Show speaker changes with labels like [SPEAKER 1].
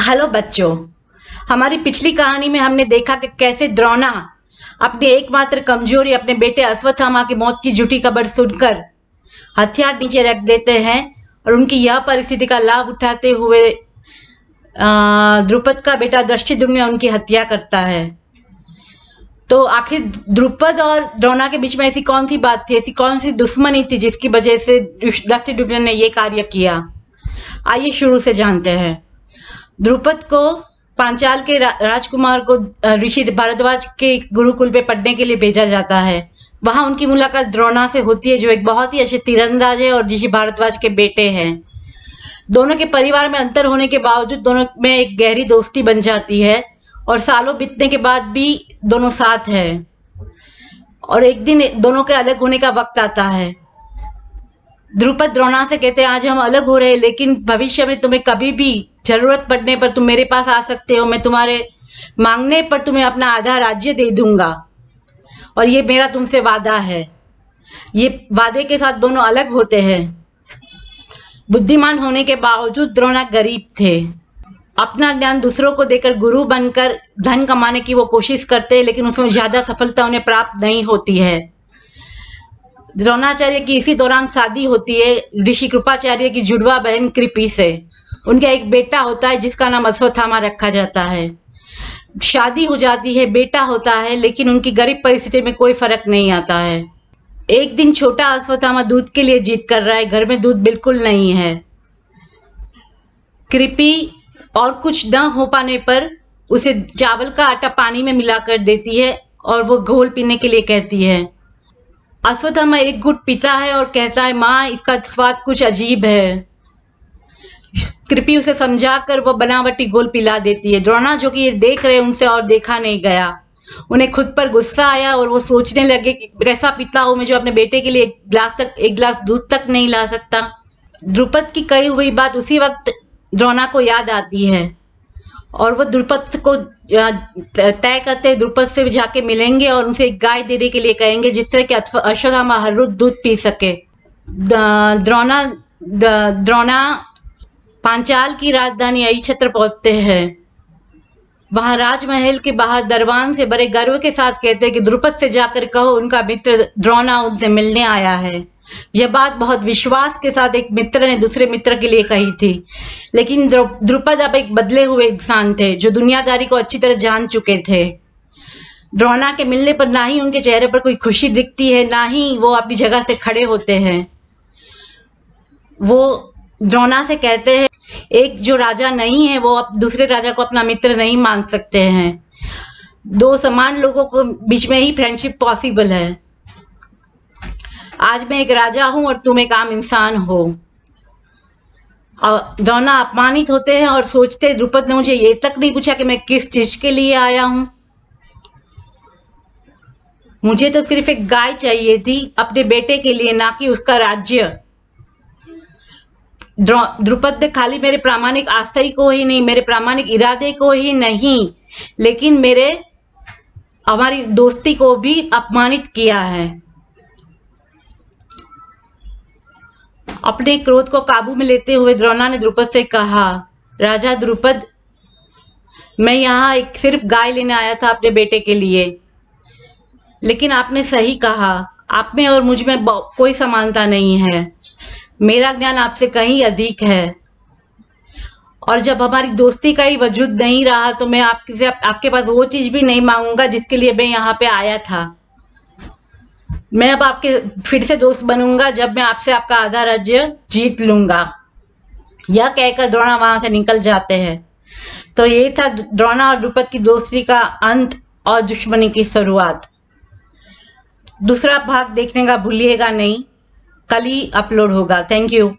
[SPEAKER 1] Hello बच्चों, हमारी पिछली कहानी में हमने देखा कि कैसे द्रोणा अपनी एकमात्र कमजोरी अपने बेटे अश्वत्थामा की मौत की झूठी खबर सुनकर हथियार नीचे रख देते हैं और उनकी यह परिस्थिति का लाभ उठाते हुए द्रुपद का बेटा दृष्टिद्युम्न उनकी हत्या करता है। तो आखिर द्रुपद और द्रोणा के बीच में ऐसी कौन सी बात थी, ऐसी कौन सी दुश्मनी थी जिसकी वजह से दृष्टिद्युम्न ने ये कार्य किया? आइए शुरू से जानते हैं। द्रुपद को पांचाल के राजकुमार को ऋषि भारद्वाज के गुरुकुल पे पढ़ने के लिए भेजा जाता है। वहां उनकी मुलाकात द्रोणा से होती है, जो एक बहुत ही अच्छे तीरंदाज है और ऋषि भारद्वाज के बेटे हैं। दोनों के परिवार में अंतर होने के बावजूद दोनों में एक गहरी दोस्ती बन जाती है और सालों बीतने के बाद भी दोनों साथ हैं। और एक दिन दोनों के अलग होने का वक्त आता है। द्रुपद द्रोणा से कहते हैं, आज हम अलग हो रहे हैं, लेकिन भविष्य में तुम्हें कभी भी जरूरत पड़ने पर तुम मेरे पास आ सकते हो। मैं तुम्हारे मांगने पर तुम्हें अपना आधा राज्य दे दूंगा और ये मेरा तुमसे वादा है। ये वादे के साथ दोनों अलग होते हैं। बुद्धिमान होने के बावजूद द्रोणा गरीब थे। अपना ज्ञान दूसरों को देकर गुरु बनकर धन कमाने की वो कोशिश करते हैं, लेकिन उसमें ज्यादा सफलता उन्हें प्राप्त नहीं होती है। द्रोणाचार्य की इसी दौरान शादी होती है ऋषि कृपाचार्य की जुड़वा बहन कृपि से। उनका एक बेटा होता है जिसका नाम अश्वत्थामा रखा जाता है। शादी हो जाती है, बेटा होता है, लेकिन उनकी गरीब परिस्थिति में कोई फर्क नहीं आता है। एक दिन छोटा अश्वत्थामा दूध के लिए जिद कर रहा है, घर में दूध बिल्कुल नहीं है। कृपि और कुछ न हो पाने पर उसे चावल का आटा पानी में मिलाकर देती है और वो घोल पीने के लिए कहती है। अश्वत्थामा एक घुट पीता है और कहता है, माँ इसका स्वाद कुछ अजीब है। कृपि उसे समझाकर वो बनावटी घोल पिला देती है। द्रोणा जो कि ये देख रहे उनसे और देखा नहीं गया। उन्हें खुद पर गुस्सा आया और वो सोचने लगे कि कैसा पिता हूं मैं जो अपने बेटे के लिए एक गिलास दूध तक नहीं ला सकता। द्रुपद की कही हुई बात उसी वक्त द्रोणा को याद आती है और वो द्रुपद को तय करते द्रुपद से जाके मिलेंगे और उनसे एक गाय देने के लिए कहेंगे, जिससे कि अश्वत्थामा हर रोज दूध पी सके। द्रोणा पांचाल की राजधानी अहिछत्र पहुंचते हैं। वहां राजमहल के बाहर दरबान से बड़े गर्व के साथ कहते हैं कि द्रुपद से जाकर कहो उनका मित्र द्रोणा उनसे मिलने आया है। यह बात बहुत विश्वास के साथ एक मित्र ने दूसरे मित्र के लिए कही थी, लेकिन द्रुपद अब एक बदले हुए इंसान थे जो दुनियादारी को अच्छी तरह जान चुके थे। द्रोणा के मिलने पर ना ही उनके चेहरे पर कोई खुशी दिखती है, ना ही वो अपनी जगह से खड़े होते हैं। वो द्रोणा से कहते हैं, एक जो राजा नहीं है वो अब दूसरे राजा को अपना मित्र नहीं मान सकते हैं। दो समान लोगों को बीच में ही फ्रेंडशिप पॉसिबल है। आज मैं एक राजा हूं और तुम एक आम इंसान हो। द्रोणा अपमानित होते हैं और सोचते द्रुपद ने मुझे ये तक नहीं पूछा कि मैं किस चीज के लिए आया हूं। मुझे तो सिर्फ एक गाय चाहिए थी अपने बेटे के लिए, ना कि उसका राज्य। द्रुपद ने खाली मेरे प्रामाणिक आशय को ही नहीं, मेरे प्रामाणिक इरादे को ही नहीं, लेकिन हमारी दोस्ती को भी अपमानित किया है। अपने क्रोध को काबू में लेते हुए द्रोणा ने द्रुपद से कहा, राजा द्रुपद, मैं यहाँ एक सिर्फ गाय लेने आया था अपने बेटे के लिए, लेकिन आपने सही कहा, आप में और मुझ में कोई समानता नहीं है। मेरा ज्ञान आपसे कहीं अधिक है और जब हमारी दोस्ती का ही वजूद नहीं रहा तो मैं आपके पास वो चीज भी नहीं मांगूंगा जिसके लिए मैं यहाँ पे आया था। मैं अब आपके फिर से दोस्त बनूंगा जब मैं आपसे आपका आधा राज्य जीत लूंगा। यह कहकर द्रोणा वहां से निकल जाते हैं। तो ये था द्रोणा और द्रुपद की दोस्ती का अंत और दुश्मनी की शुरुआत। दूसरा भाग देखने का भूलिएगा नहीं, कल ही अपलोड होगा। Thank you.